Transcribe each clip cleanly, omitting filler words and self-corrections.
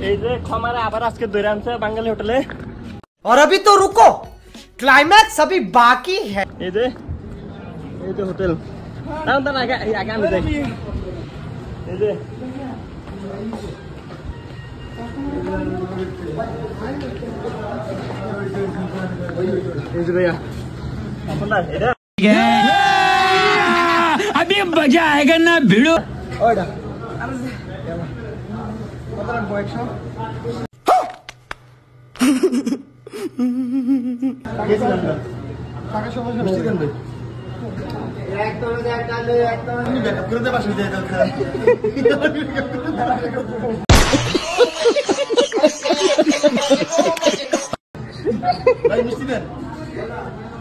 এই যে খমারে আবার আজকে দৌড়ে আনছে বাঙালি হোটেলে। और अभी तो रुको, क्लाइमैक्स अभी बाकी है। এই যে হোটেল দাঁড়ান দাঁড়ান আগে আমি যাই। এই যে भैया अभी मजा आएगा ना भिड़ो। ভাই মিষ্টি দেন,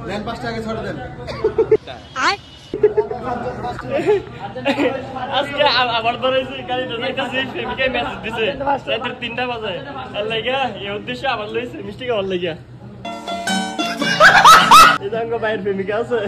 দেন 5 টাকা ছাড় দেন। আজকে আবার ধরেছি গাড়িটা যাইতেছে প্রেমিকা মেসেজ দিছে রাতের 3টা বাজে আর লাগা এই উদ্দেশ্যে আবার লইছে মিষ্টি খাওয়ার লাগা। এই দাঙ্গ বাইরের প্রেমিকা আছে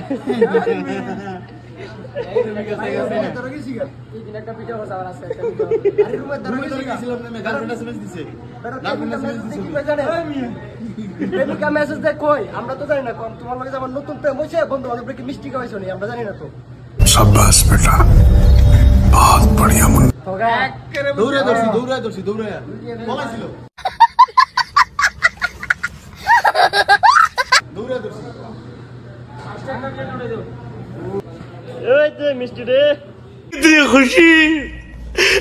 প্রেমিকা মেসেজ দেখ কই আমরা তো জানি না, তোমার লগে আমার নতুন প্রেম হইছে, বন্ধু বান্ধব কি মিষ্টি খাওয়াইছো নি আমরা জানি না তো। शाबाश बेटा, बहुत बढ़िया मुन। দৌড়ে ধরছি পলাইছিল। দৌড়ে ধরছি এই যে মিষ্টি রে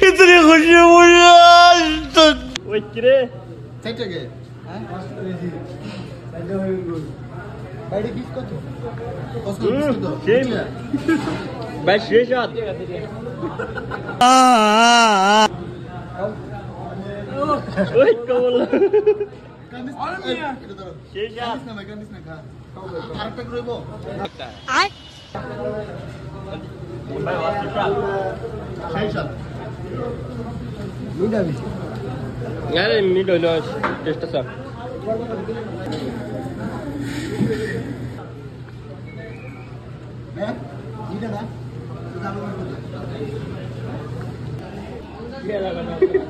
इतनी खुशी मुझे आज तक। ওই কি রে সাইড থেকে হ্যাঁ বাইরে কিস কত কষ্ট তো সেই ভাই শেষ হাত ওই কবল শেষ হাত কান্দিস না খা আরেকটা করব ভাই হসপিটাল সেই সাথ মিডাবি আরে মিড হইলো টেস্ট স্যার হ্যাঁ এটা না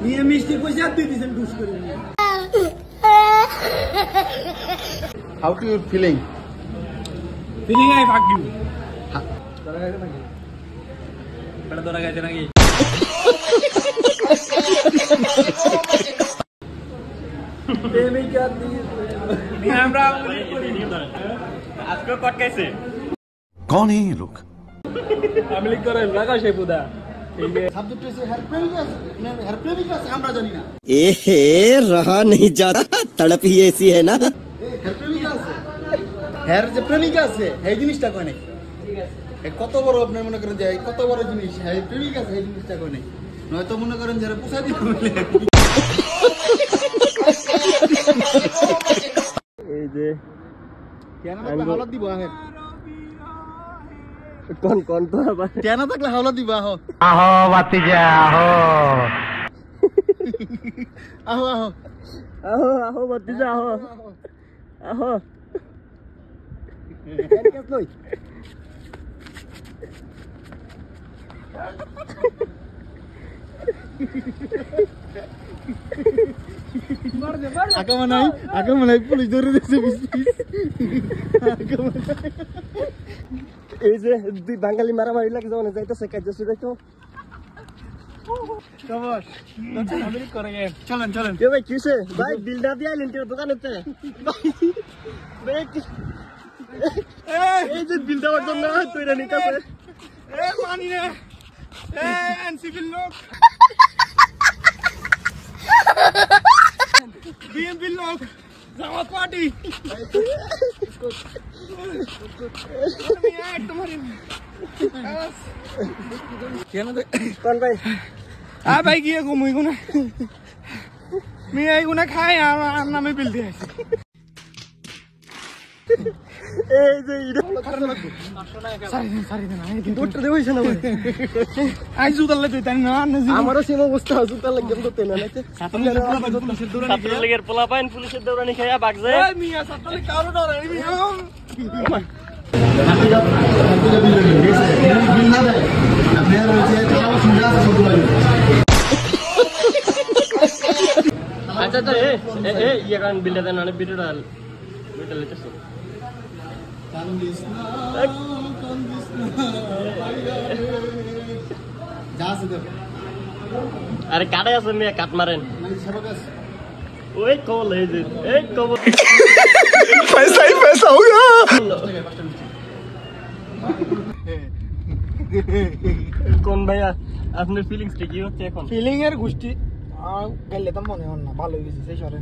নিয়ে মিষ্টি পয়সা তুই দিছেন খুশ করে। How to you feeling feeling I भाग यू তোরা গাইছ নাকি बड़ा तोरा कहते ना कि প্রেমিকা দিয়ে हमरा আজকে কট খাইছে कौन है ये लोग? আমি লিখ করে লাগা সে পুদা সাবজেক্ট হচ্ছে হেয়ার প্রেমিকাস হেয়ার প্রেমিকাস আমরা জানি না एहे रहा नहीं जाता, तड़प ही ऐसी है ना। হেয়ার প্রেমিকা আছে, হেয়ার যে প্রেমিকা আছে এই জিনিসটা কয় নাই। কত বড় আপনি মনে করেন যে কত বড় জিনিস হেয়ার প্রেমিকা আছে এই জিনিসটা কয় নাই, নয়তো মনে করেন যারা পোষা দিতে বলে এই যে কেন থাকলে হাওলাত দিব আহে কোন তো আবার কেন থাকলে হাওলাত দিব আহ आहो बातीजा आहो আহ আহ আহো আহো বাতিজা আহো আহো কেস লই আগে মনে হয় পুলিশ ধরে দিয়েছে এই যে দুই বাঙালি মারামারি লাগে যখন যাইতেছে কাজ শুরু তো চলেন চলেন কে ভাই কিসে ভাই বিল না দিয়ে আইলেন তোর দোকানেতে ভাই এই যে বিল দেওয়ার জন্য তৈরি নিতেছে पानी ने एनसीबी लोग बीएमपी लोग जमात पार्टी तुम्हारी কোন ভাই आ भाई की को मुई गुना मी आई गुना खाए यार नामे बिल दिया এই যে ইডা सारी दिन आई দুটো দে হইছে না ভাই आई जुदल ले देता ना আমারও সেম অবস্থা জুতা লাগে তো তেনা নাতে ছাত্র লীগের পোলা পাইন পুলিশের দৌড়ানি খাইয়া বাগ যায় ए मियां सत्तले कारो डर है मियां বিল না দেয় আপনার হচ্ছে চালাও সুবিধা আছে সব লাগে আচ্ছা ইয়ে কারণ বিলটা দেন অনেক বিলটা লেটেছে কান্দিস না যা আছে দেখো আরে কাটে আছে মেয়ে কাট মারেন মানে সবাই আছে ওই কবল এই যে এই কবল पैसा ही पैसा होगा কোন ভাইয়া আপনার ফিলিংসটা কি হচ্ছে এখন ফিলিং এর গোষ্ঠী গেলে তো মনে হন না ভালো হয়ে গেছে সেই সরে